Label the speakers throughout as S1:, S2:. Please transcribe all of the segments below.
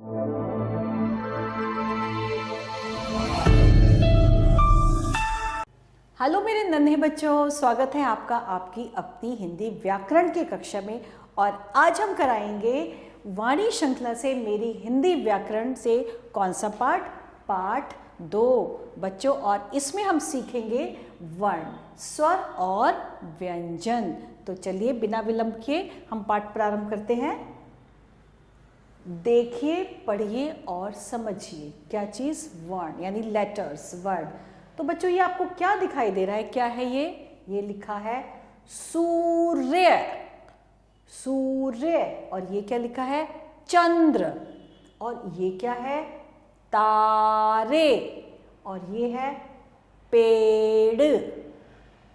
S1: Hello मेरे नन्हे बच्चों, स्वागत है आपका आपकी अपनी हिंदी व्याकरण की कक्षा में। और आज हम कराएंगे वाणी श्रृंखला से मेरी हिंदी व्याकरण से कौन सा पाठ? पाठ 2 बच्चों। और इसमें हम सीखेंगे वर्ण, स्वर और व्यंजन। तो चलिए बिना विलंब किए हम पाठ प्रारंभ करते हैं। देखिए, पढ़िए और समझिए। क्या चीज़? वर्ण यानी लेटर्स, वर्ण। तो बच्चों ये आपको क्या दिखाई दे रहा है? क्या है ये लिखा है सूर्य, सूर्य। और ये क्या लिखा है? चंद्र। और ये क्या है? तारे। और ये है पेड़।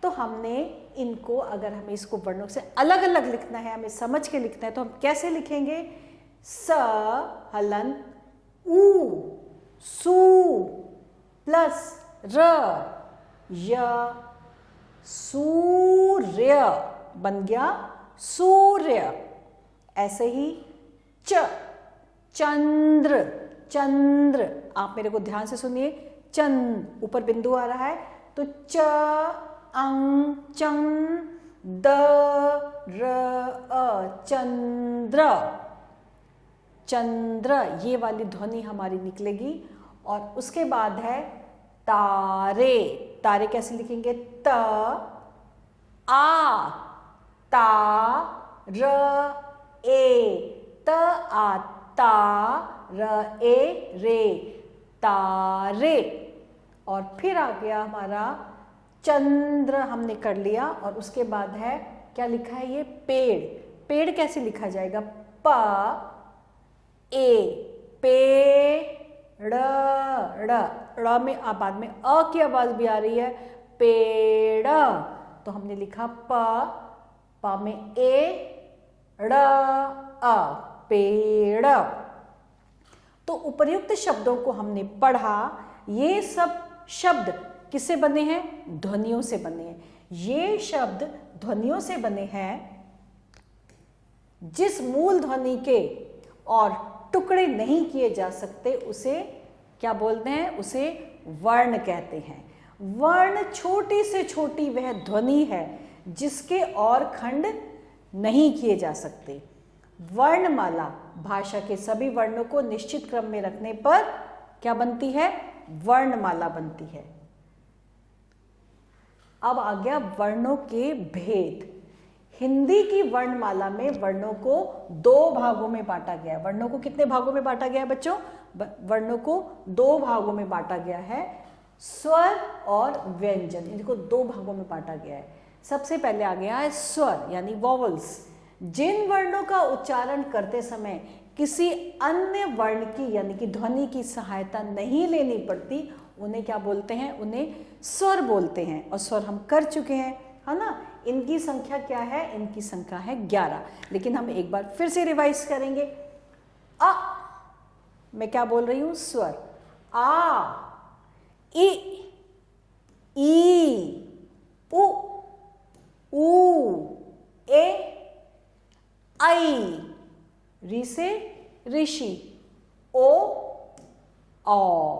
S1: तो हमने इनको, अगर हमें इसको वर्णों से अलग अलग लिखना है, हमें समझ के लिखना है, तो हम कैसे लिखेंगे? स हलन ऊ, सू प्लस र, य, सूर्य बन गया सूर्य। ऐसे ही च, चंद्र, चंद्र। आप मेरे को ध्यान से सुनिए, चंद ऊपर बिंदु आ रहा है, तो च अंग चंग द र अ, चंद्र, चंद्र। ये वाली ध्वनि हमारी निकलेगी। और उसके बाद है तारे। तारे कैसे लिखेंगे? त आ, ता र ए, त आ ता र ए रे, तारे। और फिर आ गया हमारा चंद्र, हमने कर लिया। और उसके बाद है क्या लिखा है? ये पेड़। पेड़ कैसे लिखा जाएगा? प ए, पेड़, ड़ में बाद में अ की आवाज भी आ रही है, पेड़। तो हमने लिखा प में ए, ड़ अ, पेड़। तो उपर्युक्त शब्दों को हमने पढ़ा। ये सब शब्द किससे बने हैं? ध्वनियों से बने हैं। ये शब्द ध्वनियों से बने हैं। जिस मूल ध्वनि के और टुकड़े नहीं किए जा सकते उसे क्या बोलते हैं? उसे वर्ण कहते हैं। वर्ण छोटी से छोटी वह ध्वनि है जिसके और खंड नहीं किए जा सकते। वर्णमाला भाषा के सभी वर्णों को निश्चित क्रम में रखने पर क्या बनती है? वर्णमाला बनती है। अब आ गया वर्णों के भेद। हिंदी की वर्णमाला में वर्णों को 2 भागों में बांटा गया है। वर्णों को कितने भागों में बांटा गया है बच्चों? वर्णों को 2 भागों में बांटा गया है, स्वर और व्यंजन। इनको 2 भागों में बांटा गया है। सबसे पहले आ गया है स्वर यानी वॉवल्स। जिन वर्णों का उच्चारण करते समय किसी अन्य वर्ण की यानी कि ध्वनि की सहायता नहीं लेनी पड़ती, उन्हें क्या बोलते हैं? उन्हें स्वर बोलते हैं। और स्वर हम कर चुके हैं, है ना। इनकी संख्या क्या है? इनकी संख्या है 11। लेकिन हम एक बार फिर से रिवाइज करेंगे। अ, मैं क्या बोल रही हूं? स्वर। आ, इ, ई, उ, ए, आई, री से ऋषि, ओ, औ।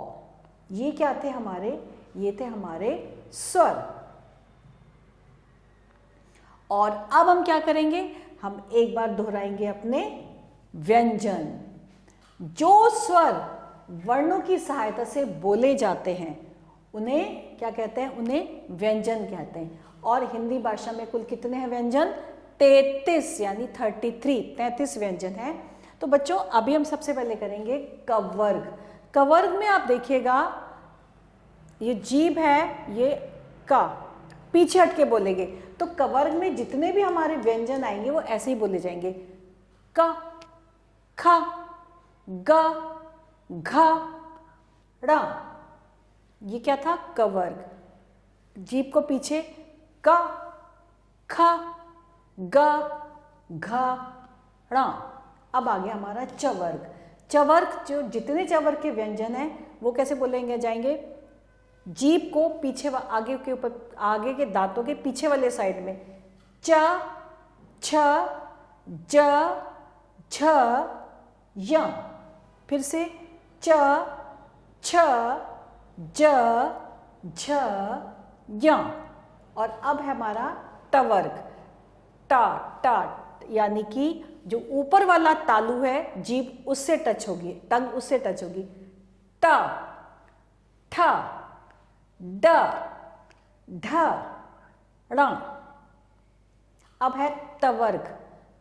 S1: ये क्या थे हमारे? ये थे हमारे स्वर। और अब हम क्या करेंगे? हम एक बार दोहराएंगे अपने व्यंजन। जो स्वर वर्णों की सहायता से बोले जाते हैं उन्हें क्या कहते हैं? उन्हें व्यंजन कहते हैं। और हिंदी भाषा में कुल कितने हैं व्यंजन? 33 यानी 33 व्यंजन है। तो बच्चों अभी हम सबसे पहले करेंगे कवर्ग। कवर्ग में आप देखिएगा, ये जीभ है, ये का, पीछे हट के बोलेंगे। तो कवर्ग में जितने भी हमारे व्यंजन आएंगे वो ऐसे ही बोले जाएंगे। क, ख, ग, घ, ड़। ये क्या था? कवर्ग। जीभ को पीछे, क, ख, ग, घ, ड़। अब आ गया हमारा चवर्ग। चवर्ग, जो जितने चवर्ग के व्यंजन हैं वो कैसे बोलेंगे जाएंगे? जीभ को पीछे आगे के ऊपर, आगे के दांतों के पीछे वाले साइड में, च, छ, ज, झ, य। फिर से च, छ, ज, झ, य। और अब है हमारा ट वर्ग, टा टा, यानी कि जो ऊपर वाला तालु है जीभ उससे टच होगी, टंग उससे टच होगी। ट, ठ, ड, ढ, ण। अब है त वर्ग,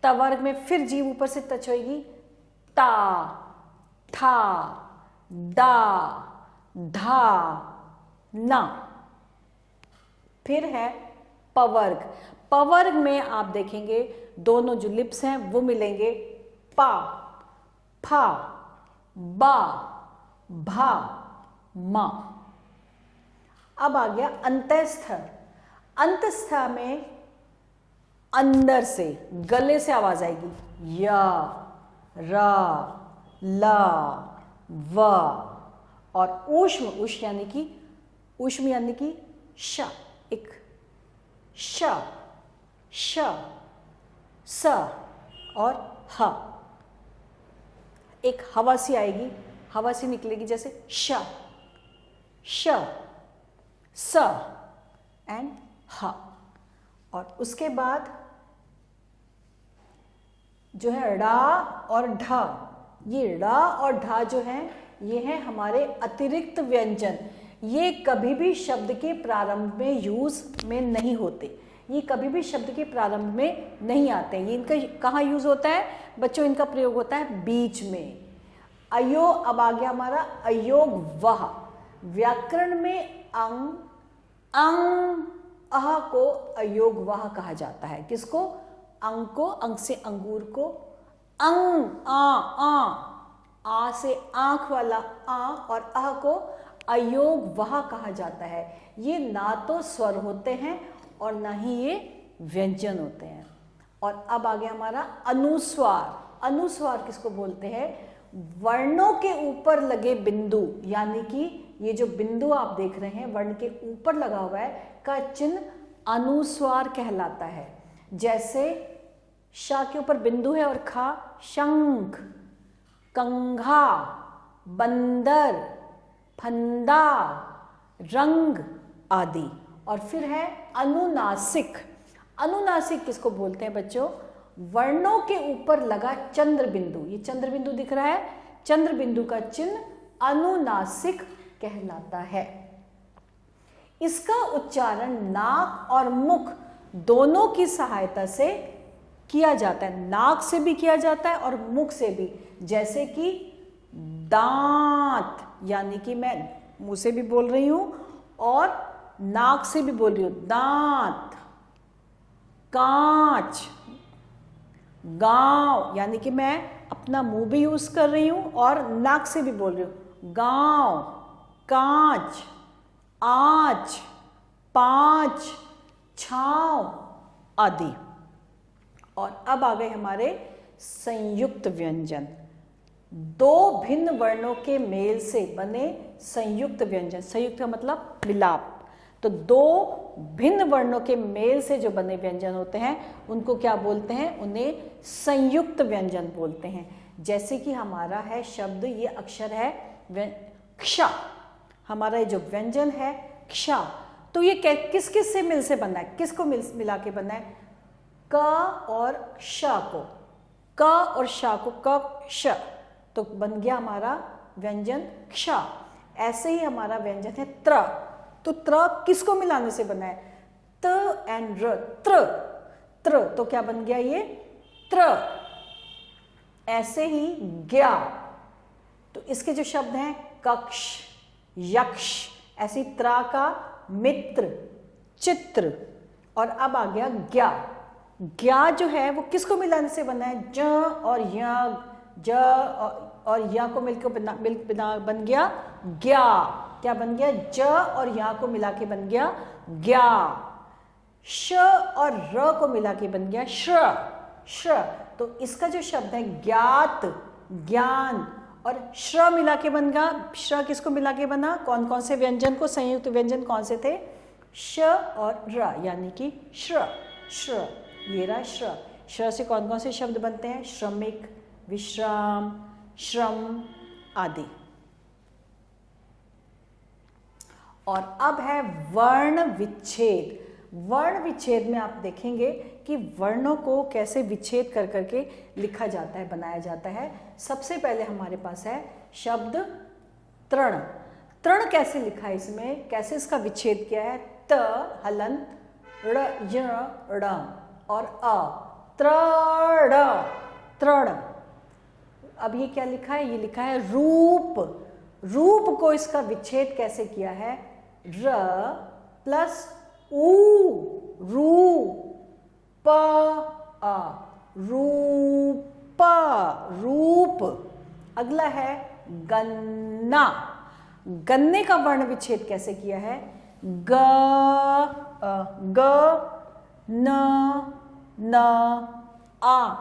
S1: त वर्ग में फिर जीभ ऊपर से टच होगी। ता, था, दा, धा, ना। फिर है प वर्ग, प वर्ग में आप देखेंगे दोनों जो लिप्स हैं वो मिलेंगे। पा, फा, बा, भा, मा। अब आ गया अंतस्थ, अंतस्थ में अंदर से गले से आवाज आएगी। या, रा, ला, व। और ऊष्म, ऊष्म यानी कि ऊष्म यानी कि श, एक श, श, स और ह। एक हवा सी आएगी, हवा सी निकलेगी जैसे श, श, स एंड ह। और उसके बाद जो है ड़ा और ढ, ये ड़ा और ढा जो है ये है हमारे अतिरिक्त व्यंजन। ये कभी भी शब्द के प्रारंभ में यूज में नहीं होते, ये कभी भी शब्द के प्रारंभ में नहीं आते। ये इनका कहाँ यूज होता है बच्चों? इनका प्रयोग होता है बीच में। अयो, अब आ गया हमारा अयोग वह। व्याकरण में अंग, अंग, अह को अयोग वह कहा जाता है। किसको? अंग को, अंग से अंगूर को, अंग, आ से आंख वाला आ, और अह को अयोग वह कहा जाता है। ये ना तो स्वर होते हैं और ना ही ये व्यंजन होते हैं। और अब आ गया हमारा अनुस्वार। अनुस्वार किसको बोलते हैं? वर्णों के ऊपर लगे बिंदु, यानी कि ये जो बिंदु आप देख रहे हैं वर्ण के ऊपर लगा हुआ है का चिन्ह अनुस्वार कहलाता है। जैसे शा के ऊपर बिंदु है और खा, शंख, कंघा, बंदर, फंदा, रंग आदि। और फिर है अनुनासिक। अनुनासिक किसको बोलते हैं बच्चों? वर्णों के ऊपर लगा चंद्र बिंदु, ये चंद्र बिंदु दिख रहा है, चंद्र बिंदु का चिन्ह अनुनासिक कहलाता है। इसका उच्चारण नाक और मुख दोनों की सहायता से किया जाता है। नाक से भी किया जाता है और मुख से भी। जैसे कि दांत, यानी कि मैं मुंह से भी बोल रही हूं और नाक से भी बोल रही हूं, दांत। कांच, गांव, यानी कि मैं अपना मुंह भी यूज कर रही हूं और नाक से भी बोल रही हूं। गांव, कांच, आंच, पांच, छांव आदि। और अब आ गए हमारे संयुक्त व्यंजन। दो भिन्न वर्णों के मेल से बने संयुक्त व्यंजन। संयुक्त का मतलब मिलाप। तो दो भिन्न वर्णों के मेल से जो बने व्यंजन होते हैं उनको क्या बोलते हैं? उन्हें संयुक्त व्यंजन बोलते हैं। जैसे कि हमारा है शब्द, ये अक्षर है क्ष, हमारा ये जो व्यंजन है क्ष, तो ये किस किस से मिल से बना है? किसको मिला के बना है? क और श को, क और श को, क श, तो बन गया हमारा व्यंजन क्ष। ऐसे ही हमारा व्यंजन है त्र। तो त्र किसको मिलाने से बना है? त एंड र, त्र, त्र, तो क्या बन गया ये? त्र। ऐसे ही ज्ञा, तो इसके जो शब्द हैं कक्ष, यक्ष, ऐसी त्रा का मित्र, चित्र। और अब आ गया ज्ञा। ज्ञा जो है वो किसको मिलाने से बना है? ज और या, ज और या को मिलकर बन गया ज्ञा। क्या बन गया? ज और या को मिला के बन गया ज्ञा। श और र को मिला के बन गया श्र, श्र। तो इसका जो शब्द है ज्ञात, ज्ञान, और श्र मिला के बन गया। श्र किसको मिला के बना? कौन कौन से व्यंजन को? संयुक्त व्यंजन कौन से थे? श और र, यानी कि श्र, श्र, ये रहा श्र। श्र से कौन कौन से शब्द बनते हैं? श्रमिक, विश्राम, श्रम, आदि। और अब है वर्ण विच्छेद। वर्ण विच्छेद में आप देखेंगे कि वर्णों को कैसे विच्छेद कर करके लिखा जाता है, बनाया जाता है। सबसे पहले हमारे पास है शब्द तृण। तृण कैसे लिखा है, इसमें कैसे इसका विच्छेद किया है? त हलंत ड़ य ड़ और अ, तृण तृण। अब ये क्या लिखा है? ये लिखा है रूप। रूप को इसका विच्छेद कैसे किया है? र प्लस ऊ, रू प आ, रूप रूप। अगला है गन्ना। गन्ने का वर्ण विच्छेद कैसे किया है? ग ग न न आ,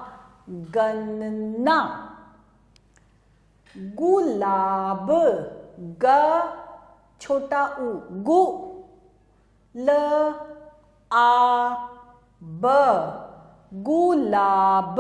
S1: गन्ना। गुलाब, ग छोटा उ, गु ल आ ब, गुलाब।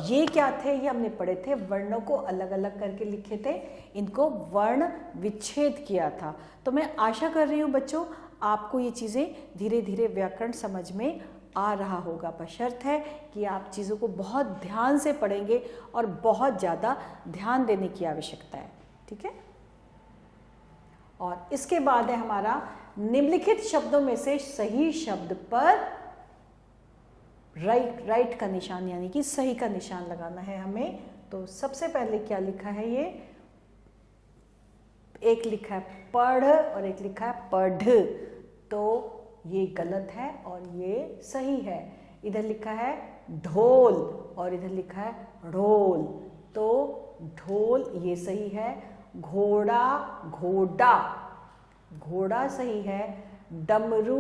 S1: ये क्या थे? ये हमने पढ़े थे, वर्णों को अलग अलग करके लिखे थे, इनको वर्ण विच्छेद किया था। तो मैं आशा कर रही हूँ बच्चों आपको ये चीज़ें धीरे धीरे व्याकरण समझ में आ रहा होगा, बशर्त है कि आप चीज़ों को बहुत ध्यान से पढ़ेंगे और बहुत ज़्यादा ध्यान देने की आवश्यकता है। ठीक है। और इसके बाद है हमारा निम्नलिखित शब्दों में से सही शब्द पर राइट का निशान यानी कि सही का निशान लगाना है हमें। तो सबसे पहले क्या लिखा है? ये एक लिखा है पढ़ और एक लिखा है पढ़, तो ये गलत है और ये सही है। इधर लिखा है ढोल और इधर लिखा है ढोल, तो ढोल ये सही है। घोड़ा घोड़ा, घोड़ा सही है। डमरू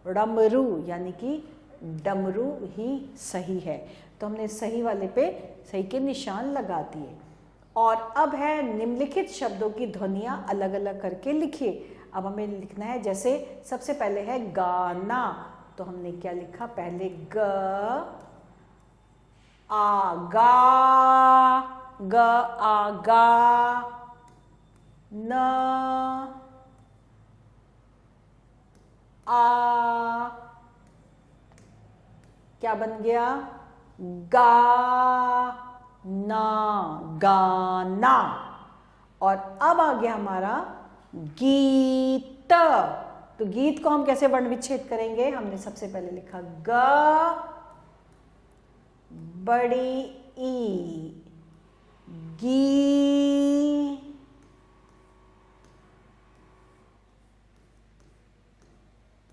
S1: डमरू यानी कि डमरू ही सही है। तो हमने सही वाले पे सही के निशान लगा दिए। और अब है निम्नलिखित शब्दों की ध्वनियां अलग अलग करके लिखिए। अब हमें लिखना है, जैसे सबसे पहले है गाना, तो हमने क्या लिखा? पहले ग आ गा, ग आ गा, न आ, क्या बन गया? गा ना, गाना। और अब आ गया हमारा गीत। तो गीत को हम कैसे वर्ण विच्छेद करेंगे? हमने सबसे पहले लिखा ग बड़ी ई, गी,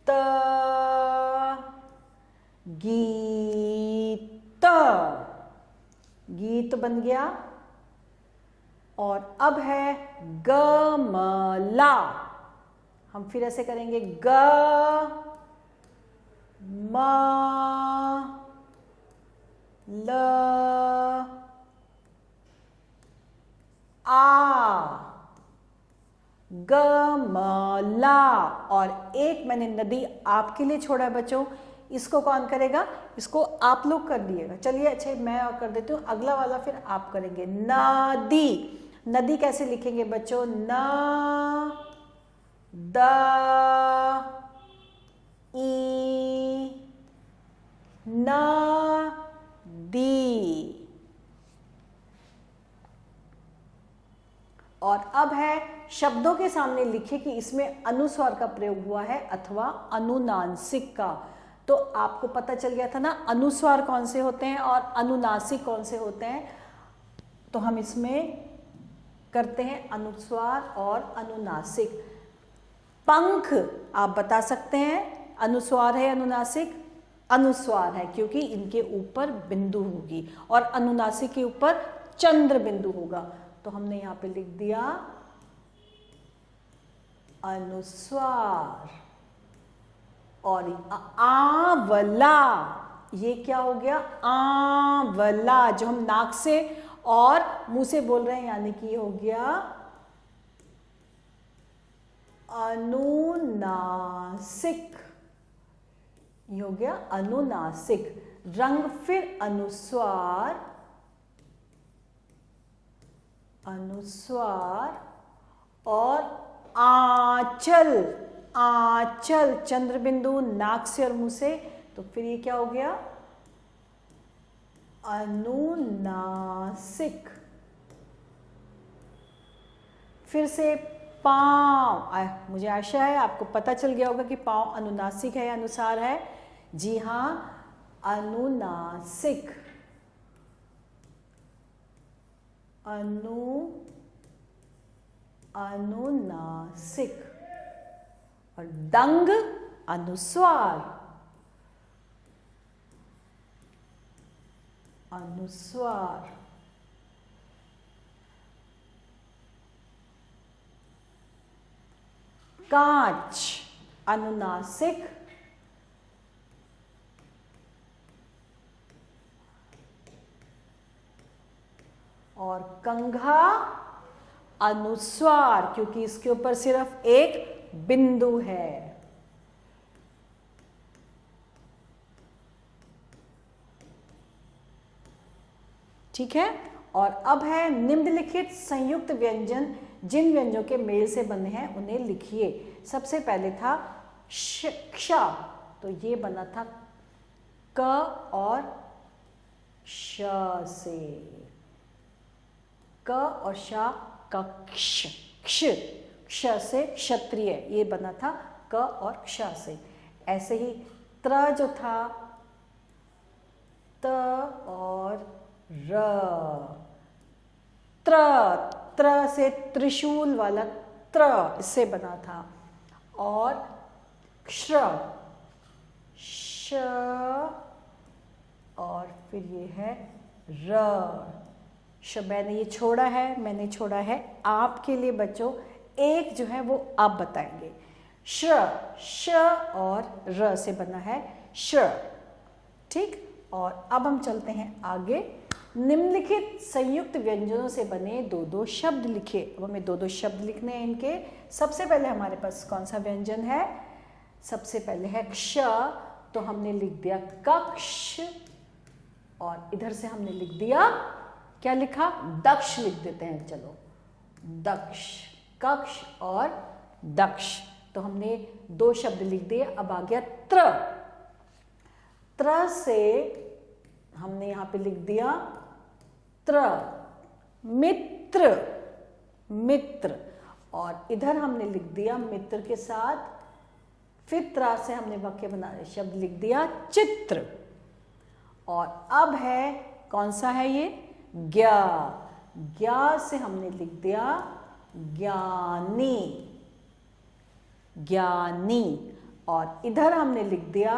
S1: त, गीत, गीत बन गया। और अब है गमला। हम फिर ऐसे करेंगे ग म ल आ, गमला। और एक मैंने नदी आपके लिए छोड़ा है बच्चों, इसको कौन करेगा? इसको आप लोग कर दिएगा। चलिए अच्छा मैं कर देती हूँ, अगला वाला फिर आप करेंगे। नदी, नदी कैसे लिखेंगे बच्चों? न द ई न दी। और अब है शब्दों के सामने लिखिए कि इसमें अनुस्वार का प्रयोग हुआ है अथवा अनुनासिक का। तो आपको पता चल गया था ना अनुस्वार कौन से होते हैं और अनुनासिक कौन से होते हैं। तो हम इसमें करते हैं अनुस्वार और अनुनासिक। पंख आप बता सकते हैं अनुस्वार है अनुनासिक? अनुस्वार है, क्योंकि इनके ऊपर बिंदु होगी, और अनुनासिक के ऊपर चंद्र बिंदु होगा। तो हमने यहां पे लिख दिया अनुस्वार। और आंवला, ये क्या हो गया? आंवला, जो हम नाक से और मुंह से बोल रहे हैं, यानी कि ये हो गया अनुनासिक। ये हो गया अनुनासिक। रंग फिर अनुस्वार अनुस्वार और आंचल, आंचल चंद्र बिंदु नाक से और मुंह से, तो फिर ये क्या हो गया? अनुनासिक। फिर से पांव, मुझे आशा है आपको पता चल गया होगा कि पांव अनुनासिक है या अनुसार है। जी हाँ, अनुनासिक। अनुनासिक। और डंग अनुस्वार, अनुस्वार। कांच अनुनासिक, और कंघा अनुस्वार, क्योंकि इसके ऊपर सिर्फ एक बिंदु है। ठीक है। और अब है निम्नलिखित संयुक्त व्यंजन, जिन व्यंजनों के मेल से बने हैं उन्हें लिखिए। सबसे पहले था क्ष, तो ये बना था क और श से, क और श का क्ष, क्ष, क्ष से क्षत्रिय, ये बना था क और क्ष से। ऐसे ही त्र जो था, त और र, त्र, त्र से त्रिशूल वाला त्र, इससे बना था। और क्ष, श, और फिर ये है र। मैंने ये छोड़ा है, मैंने छोड़ा है आपके लिए बच्चों, एक जो है वो आप बताएंगे। श, श और र से बना है श। ठीक। और अब हम चलते हैं आगे। निम्नलिखित संयुक्त व्यंजनों से बने दो दो शब्द लिखे। अब हमें दो दो शब्द लिखने हैं इनके। सबसे पहले हमारे पास कौन सा व्यंजन है? सबसे पहले है क्ष, तो हमने लिख दिया कक्ष, और इधर से हमने लिख दिया, क्या लिखा? दक्ष लिख देते हैं। चलो, दक्ष, कक्ष और दक्ष, तो हमने दो शब्द लिख दिए। अब आ गया त्र, त्र से हमने यहां पे लिख दिया त्र, मित्र, मित्र, और इधर हमने लिख दिया मित्र के साथ, फिर त्र से हमने वाक्य बना शब्द लिख दिया चित्र। और अब है कौन सा है ये? ज्ञा, ज्ञा से हमने लिख दिया ज्ञानी, ज्ञानी, और इधर हमने लिख दिया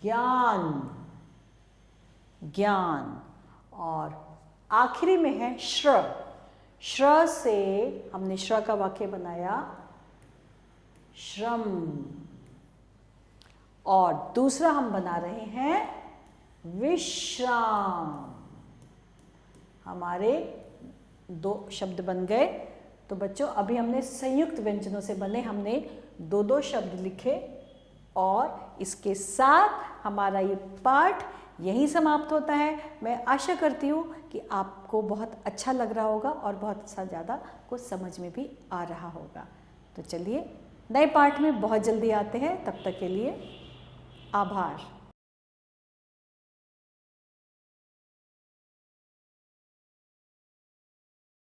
S1: ज्ञान, ज्ञान। और आखिरी में है श्र, श्र से हमने श्र का वाक्य बनाया श्रम। और दूसरा हम बना रहे हैं विश्राम। हमारे दो शब्द बन गए। तो बच्चों, अभी हमने संयुक्त व्यंजनों से बने हमने दो दो शब्द लिखे, और इसके साथ हमारा ये पाठ यहीं समाप्त होता है। मैं आशा करती हूँ कि आपको बहुत अच्छा लग रहा होगा और बहुत ज़्यादा कुछ समझ में भी आ रहा होगा। तो चलिए, नए पाठ में बहुत जल्दी आते हैं। तब तक के लिए आभार।